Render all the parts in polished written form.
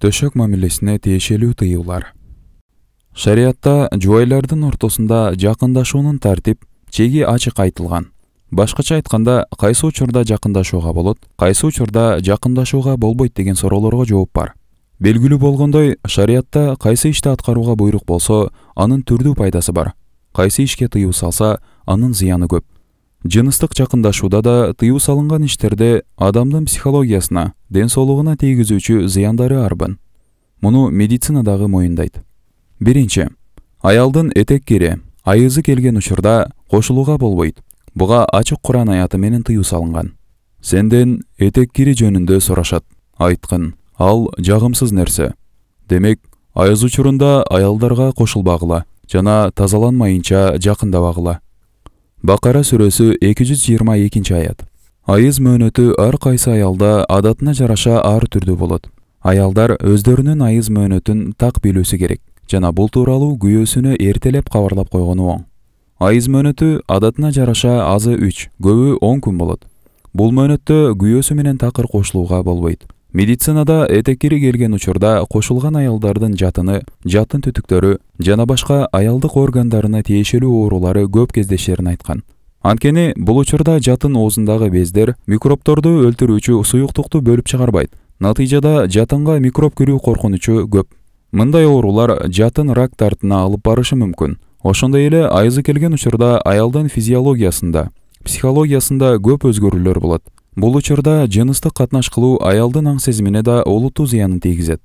Төшөк мамилесине тиешелүү тыюулар. Шариатта жубайлардын ортосунда жакындашуунун тартип, чеги ачык айтылган. Башкача айтканда, кайсы учурда жакындашууга болот, кайсы учурда жакындашууга болбойт деген суроолорго жооп бар. Белгилүү болгондой, шариатта кайсы ишти аткарууга буйрук болсо, анын түрдүү пайдасы бар. Кайсы ишке тыюу салса, анын зыяны көп. Жыныстык жакындашууда да тыюу салынган иштерде адамдын психологиясына, ден соолугуна тийгизүүчү зыяндары арбын. Муну медицина дагы моюндайт. Биринчи, аялдын этек кири, айызы келген учурда кошулууга болбойт. Буга ачык Куран аяты менен тыюу салынган. Сенден этек кири жөнүндө сурашат. Айткын, ал жагымсыз нерсе. Демек, айыз учурунда аялдарга кошулбагыла жана тазаланмайынча жакындабагыла. Бакара сүрөсү 222 аят. Айыз мөөнөтү ар кайсы аялда адатына жараша ар түрдүү болот. Аялдар өздөрүнүн айыз мөөнөтүн так билүүсү керек жана бул тууралуу күйөөсүнө эртелеп кабарлап койгону оң. Айыз мөөнөтү адатына жараша азы 3, көбү 10 күн болот. Бул мөөнөттө күйөөсү менен такыр кошулууга болбойт. Медицинада этек кири келген учурда кошулган аялдардын жатыны, жатын түтүктөрү жана башка аялдык органдарына тиешелүү оорулары көп кездешерин айткан. Анткени бул учурда жатын оозундагы бездер микробторду өлтүрүүчү суюктукту бөлүп чыгарбайт. Натыйжада жатынга микроб кирүү коркунучу көп. Мындай оорулар жатын рак тартына алып барышы мүмкүн. Ошондой эле айызы келген учурда аялдын физиологиясында, психологиясында көп өзгөрүүлөр болот. Бул учурда жыныстык катнаш кылуу аялдын аң сезимине да олуттуу зыянын тийгизет.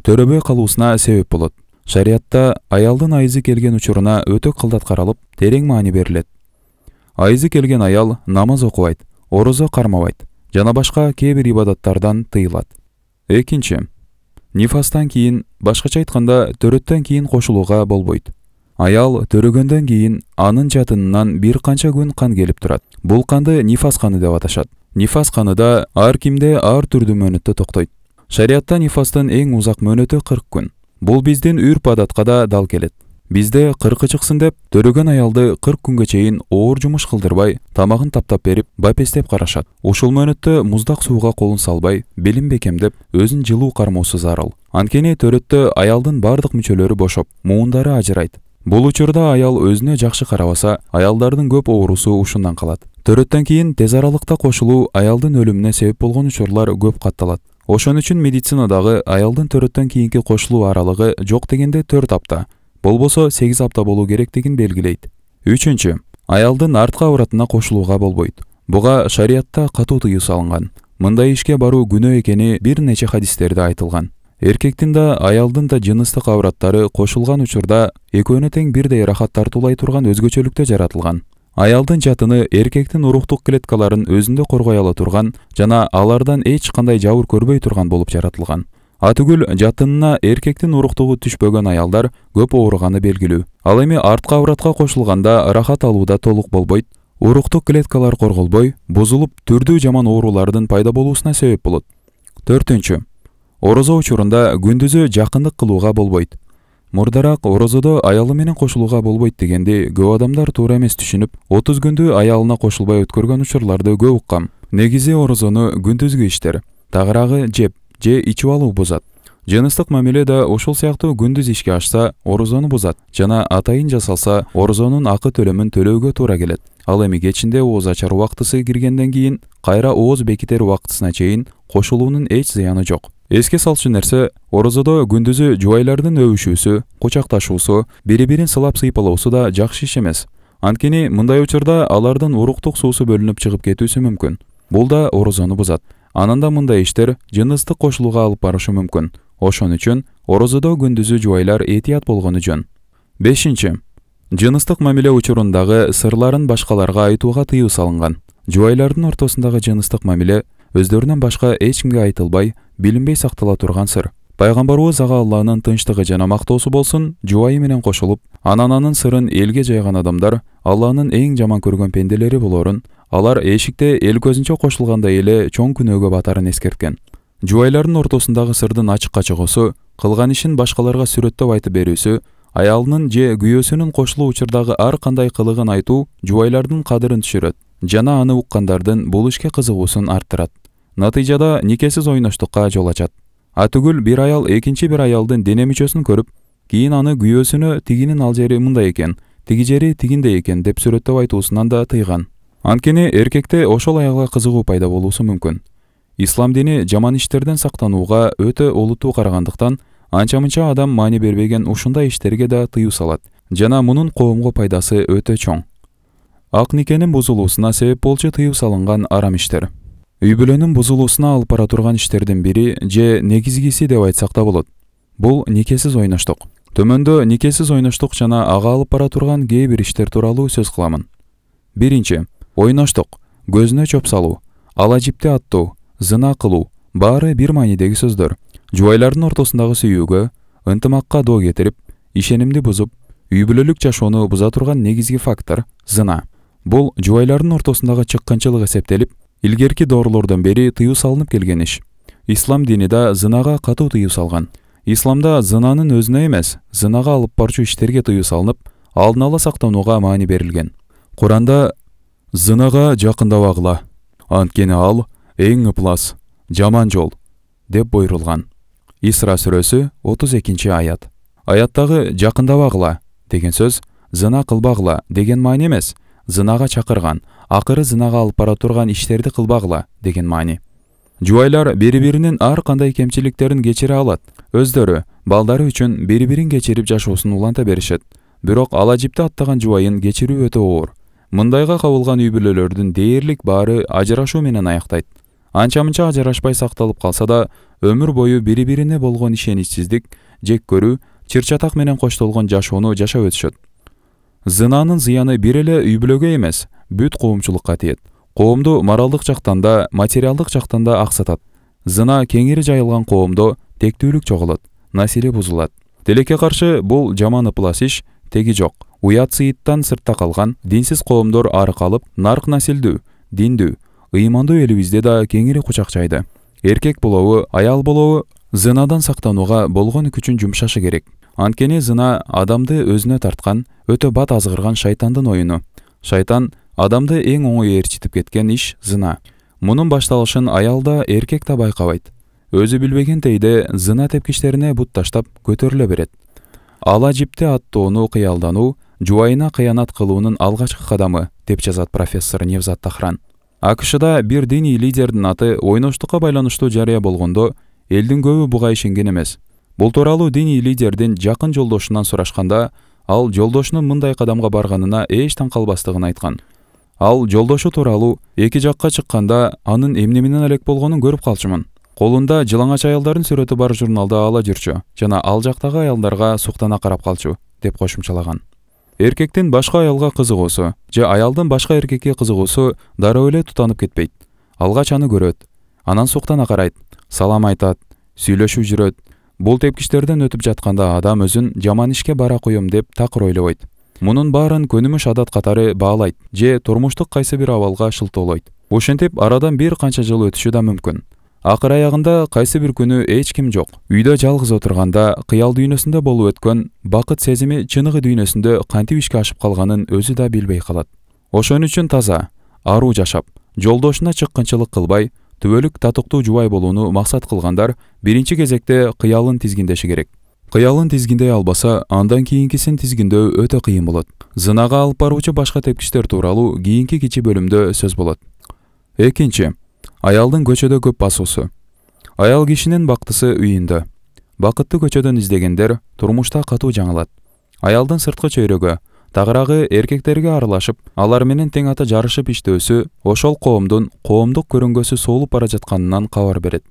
Төрөбөй калуусуна себеп болот. Шариатта аялдын айызы келген учуруна өтө кылдат каралып, терең маани берилет. Айызы келген аял намаз окубайт, орозо кармабайт жана башка кээ бир ибадаттардан тыйылат. Экинчи, нифастан кийин, башкача айтканда, төрөттөн кийин кошулууга болбойт. Аял төрөгөндөн кийин анын жатынынан бир канча күн кан келип турат. Бул канды нифас каны деп аташат. Нифас каныда ар кимде ар түрдүү мөөнөттө токтойт. Шариатта нифастын эң узак мөөнөтү 40 күн. Бул биздин үрп-адатка да дал келет. Бизде 40 чыксын деп, төрөгөн аялды 40 күнгө чейин оор жумуш кылдырбай, тамагын таптап берип, бапестеп карашат. Ушул мөөнөттө муздак сууга колун салбай, белин бекемдеп, өзүн жылуу кармоосу зарыл. Анткени төрөттө аялдын бардык мүчөлөрү бошоп, муундары ажырайт. Бул учурда аял өзүнө жакшы карабаса, аялдардын көп оорусу ушундан калат. Төрөттөн кийин тез аралыкта кошулуу аялдын өлүмүнө себеп болгон учурлар көп катталат. Ошон үчүн медицинадагы аялдын төрөттөн кийинки кошулуу аралыгы жок дегенде 4 апта, болбосо 8 апта болуу керектигин белгилейт. Үчүнчү, аялдын артка авратына кошулууга болбойт. Буга шариатта катуу тыюу салынган. Мындай ишке баруу күнөө экени бир нече хадистерде айтылган. Эркектин да, аялдын да жыныстык авраттары кошулган учурда экөөнө тең бирдей рахат тартуулай турган өзгөчөлүктө жаратылган. Аялдын жатыны эркектин уруктук клеткаларын өзүндө коргой ала турган жана алардан эч кандай жабыр көрбөй турган болуп жаратылган. Атүгүл жатынына эркектин уруктугу түшпөгөн аялдар көп ооруганы белгилүү. Ал эми артка авратка кошулганда рахат алууда толук болбойт. Уруктук клеткалар корголбой, бузулуп, түрдүү жаман оорулардын пайда болуусуна себеп болот. Төртүнчү, орозо учурунда күндүзү жакындык кылууга болбойт. Мурдараак орозодо аялы менен кошулууга болбойт дегенди көп адамдар туура эмес түшүнүп, 30 күндү аялына кошулбай өткөргөн учурларды көп уккам. Негизи орозону күндүзгү иштер, тагыраагы жеп же ичип алуу бузат. Жыныстык мамиле да ушул сыяктуу күндүз ишке ашса, орозону бузат жана атайын жасалса, орозонун акы төлөмүн төлөөгө туура келет. Ал эми кечинде ооз ачар убактысы киргенден кийин кайра ооз бекитер убактысына чейин кошулуунун эч зыяны жок. Эске салчу нерсе, орозодо күндүзү жубайлардын өбүшүүсү, кучакташуусу, бири-бирин сылап сыйпалоосу да жакшы иш эмес. Анткени мындай учурда алардын уруктук суусу бөлүнүп чыгып кетүүсү мүмкүн. Бул да орозону бузат. Ананда мындай иштер жыныстык кошулууга алып барышы мүмкүн. Ошон үчүн орозодо күндүзү жубайлар этият болгону жөн. Бешинчи, жыныстык мамиле учурундагы сырларын башкаларга айтууга тыюу салынган. Жубайлардын ортосундагы жыныстык мамиле өздөрүнөн башка эч кимге айтылбай, билинбей сактала турган сыр. Пайгамбарыбыз ага Алланын тынчтыгы жана мактоосу болсун, жубайы менен кошулуп, анан анын сырын элге жайган адамдар Алланын эң жаман көргөн пенделери болорун, алар эшикте эл көзүнчө кошулгандай эле чоң күнөөгө батарын эскерткен. Жубайлардын ортосундагы сырдын ачыкка чыгуусу, кылган ишин башкаларга сүрөттөп айтып берүүсү, аялынын же күйөөсүнүн кошулуу учурдагы ар кандай кылыгын айтуу жубайлардын кадырын түшүрөт жана аны уккандардын бул ишке кызыгуусун арттырат. Натыйжада никесиз ойноштукка жол ачат. Түгүл бир аял экинчи бир аялдын дене мүчөсүн көрүп, кийин аны күйөөсүнө тигинин ал жери мындай экен, тиги жери тигиндей экен деп сүрөттөп айтуусунан да тыйган. Анткени эркекте ошол аялга кызыгуу пайда болуусу мүмкүн. Ислам дини жаман иштерден сактанууга өтө олуттуу карагандыктан, анча-мынча адам маани бербеген ушундай иштерге да тыюу салат. Жана мунун коомго пайдасы өтө чоң. Ак никенин бузулуусуна себеп болчу тыюу салынган арам иштер. Үй бүлөнүн бузулуусуна алып бара турган иштердин бири же негизгиси деп айтсак да болот. Бул никесиз ойноштук. Төмөндө никесиз ойноштук жана ага алып бара турган кээ бир иштер тууралуу сөз кыламын. Биринчи, ойноштук, көзүнө чөп салуу, ала жипти аттоо, зына кылуу баары бир маанидеги сөздөр. Жубайлардын ортосундагы сүйүүгө, ынтымакка доо кетирип, ишенимди бузуп, үй бүлөлүк жашоону буза турган негизги фактор зына. Бул жубайлардын ортосундагы чыккынчылык эсептелип, илгерки доорлордон бери тыюу салынып келген иш. Ислам дини да зынага катуу тыюу салган. Исламда зынанын өзүнө эмес, зынага алып барчу иштерге тыюу салынып, алдын ала сактанууга маани берилген. Куранда зынага жакындабагыла, анткени ал эң ыплас, жаман жол деп буйрулган. Исра сүрөсү 32 аят. Аяттагы жакындабагыла деген сөз зына кылбагыла деген маани эмес, зынага чакырган, акыры зынага алып бара турган иштерди кылбагыла деген маани. Жубайлар бири-биринин ар кандай кемчиликтерин кечире алат. Өздөрү, балдары үчүн бири-бирин кечирип жашоосун уланта беришет. Бирок ала жипти аттаган жубайын кечирүү өтө оор. Мындайга кабылган үй бүлөлөрдүн дээрлик баары ажырашуу менен аяктайт. Анча-мынча ажырашпай сакталып калса да, өмүр бою бири-бирине болгон ишеничсиздик, жек көрүү, чыр-чатак менен коштолгон жашоону жашап өтүшөт. Зынанын зыяны бир эле үй бүлөгө эмес, бүт коомчулукка тиет. Коомду моралдык жактан да, материалдык жактан да аксатат. Зына кеңири жайылган коомдо тектүүлүк жоголот, насиле бузулат. Тилекке каршы бул жаман ыплас иш теги жок. Уят сыйыттан сыртта калган динсиз коомдор ары калып, нарк насилдүү, диндүү, ыймандуу элибизде да кеңири кучакчайды. Эркек болобу, аял болобу зынадан сактанууга болгон күчүн жумшашы керек. Анткени зына адамды өзүнө тарткан, өтө бат азгырган шайтандын оюну. Шайтан адамды эң оңой ээрчитип кеткен иш зына. Мунун башталышын аял да, эркек да байкабайт. Өзү билбеген тейде зына тепкичтерине бут таштап көтөрүлө берет. Ала жипти аттоону кыялдануу жубайына кыянат кылуунун алгачкы кадамы деп жазат профессор Невзат Тахран. АКШда бир диний лидердин аты ойноштукка байланыштуу жарыя болгондо, элдин көбү буга ишенген эмес. Бул тууралуу диний лидердин жакын жолдошунан сурашканда, ал жолдошунун мындай кадамга барганына эч таң калбастыгын айткан. Ал жолдошу тууралуу эки жакка чыкканда анын эмне менен элек болгонун көрүп калчумун. Колунда жылаңач аялдардын сүрөтү бар журналды ала жүрчү жана ал жактагы аялдарга суктана карап калчу деп кошумчалаган. Эркектин башка аялга кызыгуусу же аялдын башка эркекке кызыгуусу дароо эле тутанып кетпейт. Алгач аны көрөт, анан суктана карайт, салам айтат, сүйлөшүп жүрөт. Бул тепкичтерден өтүп жатканда адам өзүн жаман ишке бара коем деп такыр ойлобойт. Мунун баарын көнүмүш адат катары баалайт же турмуштук кайсы бир абалга шылтоолойт. Ошентип арадан бир канча жыл өтүшү да мүмкүн. Акыр аягында кайсы бир күнү эч ким жок. Үйдө жалгыз отурганда кыял дүйнөсүндө болуп өткөн бакыт сезими чыныгы дүйнөсүндө кантип ишке ашып калганын өзү да билбей калат. Ошон үчүн таза, аруу жашап, жолдошуна чыккынчылык кылбай, түбөлүк татыктуу жубай болууну максат кылгандар биринчи кезекте кыялын тизгиндеши керек. Кыялын тизгиндей албаса, андан кийинкисин тизгиндөө өтө кыйын болот. Зынага алып баруучу башка тепкичтер тууралуу кийинки кичи бөлүмдө сөз болот. Экинчи, аялдын көчөдө көп басуусу. Аял кишинин бактысы үйүндө. Бакытты көчөдөн издегендер турмушта катуу жаңылат. Аялдын сырткы чөйрөгө, тагыраагы эркектерге аралашып, алар менен тең ата жарышып иштөөсү ошол коомдун коомдук көрөнгөсү соолуп бара жатканынан кабар берет.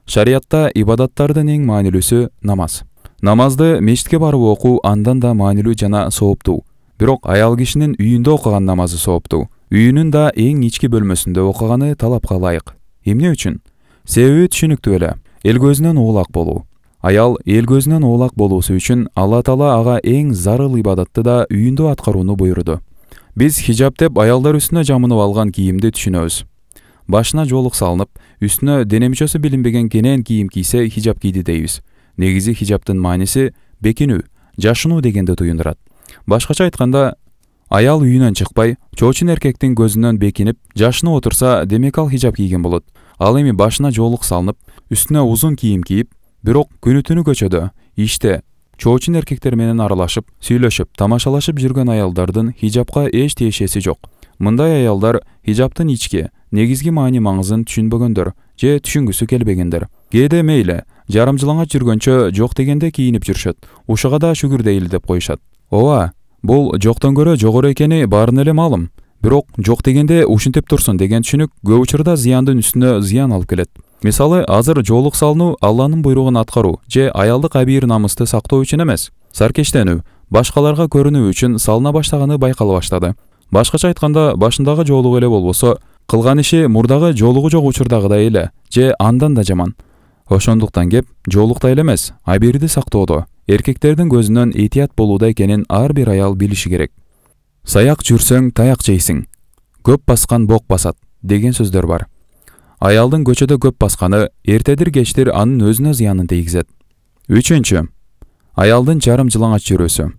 Шариятта ибадаттардын эң маанилүүсү намаз. Намазды мечитке барып окуу андан да маанилүү жана сооптуу. Бирок аял кишинин үйүндө окуган намазы сооптуу. Үйүнүн да эң ички бөлмөсүндө окуганы талапка ылайык. Эмне үчүн? Себеби түшүнүктүү эле. Эл көзүнөн оолак болуу. Аял эл көзүнөн оолак болуусу үчүн Алла Таала ага эң зарыл ибадатты да үйүндө аткарууну буйруду. Биз хижаб деп аялдар үстүнө жамынып алган кийимди түшүнөбүз. Башына жоолук салынып, үстүнө дене мүчөсү билинбеген кенен кийим кийсе хижаб кийди дейбиз. Негизи хижабтын мааниси бекинүү, жашынуу дегенди туюндурат. Башкача айтканда, аял үйүнөн чыкпай, чоочун эркектин көзүнөн бекинип, жашынып отурса, демек ал хижаб кийген болот. Ал эми башына жоолук салынып, үстүнө узун кийим кийип, Бирок күнү-түнү көчөдө, иште, чоочун эркектер менен аралашып, сүйлөшүп, тамашалашып жүргөн аялдардын хижапка эч тиешеси жок. Мындай аялдар хижаптын ички, негизги маани-маңызын түшүнбөгөндөр же түшүнгүсү келбегендер. Кээде мейли, жарымжылаңач жүргөнчө жок дегенде кийинип жүрүшөт. Ушуга да шүгүр дейли деп коюшат. Ооба, бул жоктон көрө жогору экени баарын эле маалым. Бирок жок дегенде ушинтип турсун деген түшүнүк көп учурда зыяндын үстүнө зыян алып келет. Мисалы, азыр жоолук салынуу Алланын буйругун аткаруу же аялдык абийир намысты сактоо үчүн эмес, саркештенүү, башкаларга көрүнүү үчүн салына баштаганы байкала баштады. Башкача айтканда, башындагы жоолугу эле болбосо, кылган иши мурдагы жоолугу жок учурдагыдай эле же андан да жаман. Ошондуктан кеп жоолукта эле эмес, абийирди сактоодо, эркектердин көзүнөн этият болууда экенин ар бир аял билиши керек. Саяк жүрсөң таяк жейсиң, көп баскан бок басат деген сөздөр бар. Аялдын көчөдө көп басканы эртедир кечтир анын өзүнө зыянын тийгизет. 3. Аялдын жарым жылаңач жүрүүсү.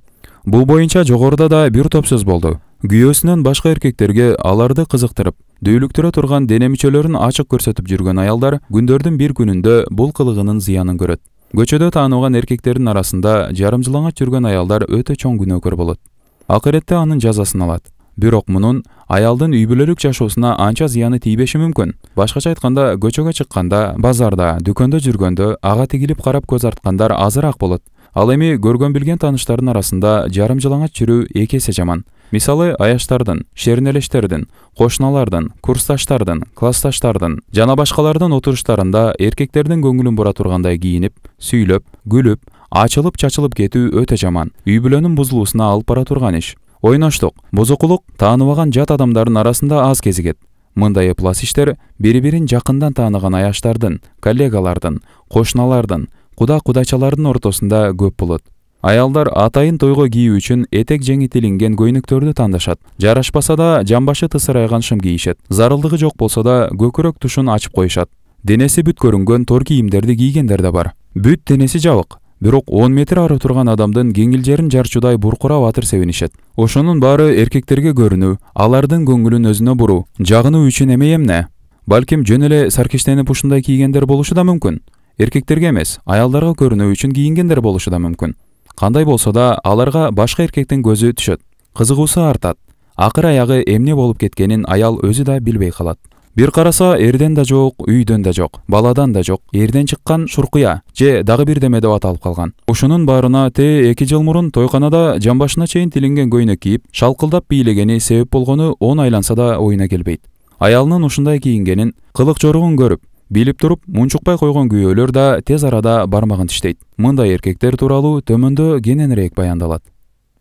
Бул боюнча жогоруда да бир топ сөз болду. Күйөөсүнөн башка эркектерге аларды кызыктырып, дүүлүктүрө турган дене мүчөлөрүн ачык көрсөтүп жүргөн аялдар күндөрдүн бир күнүндө бул кылыгынын зыянын көрөт. Көчөдө таанылган эркектердин арасында жарым жылаңач жүргөн аялдар өтө чоң күнөөкөр болот. Акыретте анын жазасын алат. Бирок мунун аялдын үй бүлөлүк жашоосуна анча зыяны тийбеши мүмкүн. Башкача айтканда, көчөгө чыкканда, базарда, дүкөндө жүргөндө ага тигилип карап көз арткандар азыраак болот. Ал эми көргөн билген тааныштардын арасында жарым жылаңач жүрүү эки эсе жаман. Мисалы, аяштардын, шернелештердин, кошуналардын, курсташтардын, классташтардын жана башкалардын отуруштарында эркектердин көңүлүн бура тургандай кийинип, сүйлөп, күлүп, ачылып чачылып кетүү өтө жаман. Үй бүлөнүн бузулуусуна алып бара турган иш. Ойноштук, бузукулук тааныбаган жат адамдардын арасында аз кезигет. Мындай эплас иштер бири-бирин жакындан тааныган аяштардын, коллегалардын, кошуналардын, куда-кудачалардын ортосунда көп болот. Аялдар атайын тойго кийүү үчүн этек жеңи тилинген көйнөктөрдү тандашат. Жарашпаса да жамбашы тысырайган шым кийишет. Зарылдыгы жок болсо да көкүрөк тушун ачып коюшат. Денеси бүт көрүнгөн тор кийимдерди кийгендер да бар. Бүт денеси жабык. Бирок 10 метр ары турган адамдын кеңилжерин жарчудай буркурап атыр себинишет. Ошонун баары эркектерге көрүнүү, алардын көңүлүн өзүнө буруу, жагынуу үчүн эмей эмне? Балким жөн эле саркештенип ушундай кийгендер болушу да мүмкүн. Эркектерге эмес, аялдарга көрүнүү үчүн кийингендер болушу да мүмкүн. Кандай болсо да, аларга башка эркектин көзү түшөт. Кызыгуусу артат. Акыр аягы эмне болуп кеткенин аял өзү да билбей калат. Бир караса, эрден да жок, үйдөн да жок, баладан да жок, эрден чыккан шуркуя же дагы бирдеме деп аталып калган. Ушунун баарына 2 жыл мурун тойканада жамбашына чейин тилинген көйнөк кийип, шалкылдап бийлегени себеп болгону 10 айланса да оюна келбейт. Аялынын ушундай кийингенин, кылык жоругун көрүп, билип туруп, мунчукпай койгон күйөөлөр да тез арада бармагын тиштейт. Мындай эркектер тууралуу төмөндө кененирээк баяндалат.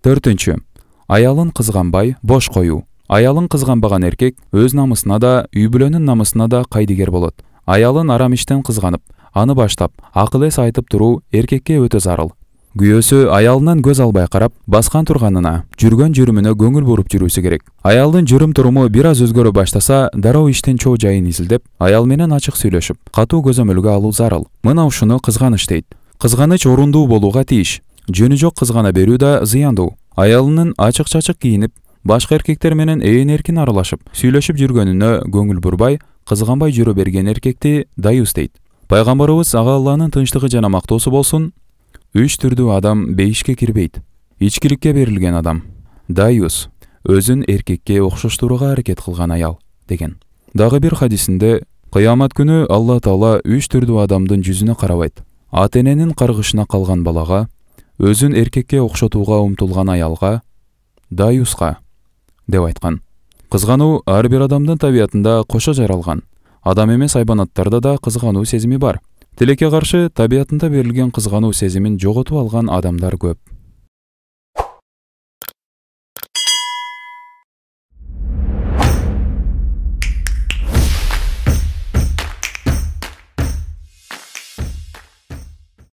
4. Аялын кызганбай, бош коюу. Аялын кызганбаган эркек өз намысына да, үй бүлөнүн намысына да кайдыгер болот. Аялын арам иштен кызганып, аны баштап, акыл эс айтып туруу эркекке өтө зарыл. Күйөөсү аялынан көз албай карап, баскан турганына, жүргөн жүрүмүнө көңүл буруп жүрүүсү керек. Аялдын жүрүм туруму бир аз өзгөрө баштаса, дароо иштен чоо жайын изилдеп, аял менен ачык сүйлөшүп, катуу көзөмөлгө алуу зарыл. Мына ушуну кызганыч дейт. Кызганыч орундуу болууга тийиш. Жөнү жок кызгана берүү да зыяндуу. Аялынын ачык-чачык кийинип, башка эркектер менен эркин аралашып, сүйлөшүп жүргөнүнө көңүл бурбай, кызганбай жүрө берген эркекти даюс дейт. Пайгамбарыбыз ага Алланын тынчтыгы жана мактоосу болсун, 3 түрдүү адам бейишке кирбейт. Ичкиликке берилген адам, даюс, өзүн эркекке окшоштурууга аракет кылган аял деген. Дагы бир хадисинде, кыямат күнү Алла Таала 3 түрдүү адамдын жүзүнө карабайт. Ата-эненин каргышына калган балага, өзүн эркекке окшотууга умтулган аялга, даюска деп айткан. Кызгануу ар бир адамдын табиятында кошо жаралган. Адам эмес хайванаттарда да кызгануу сезими бар. Тилекке каршы табиятында берилген кызгануу сезимин жоготуп алган адамдар көп.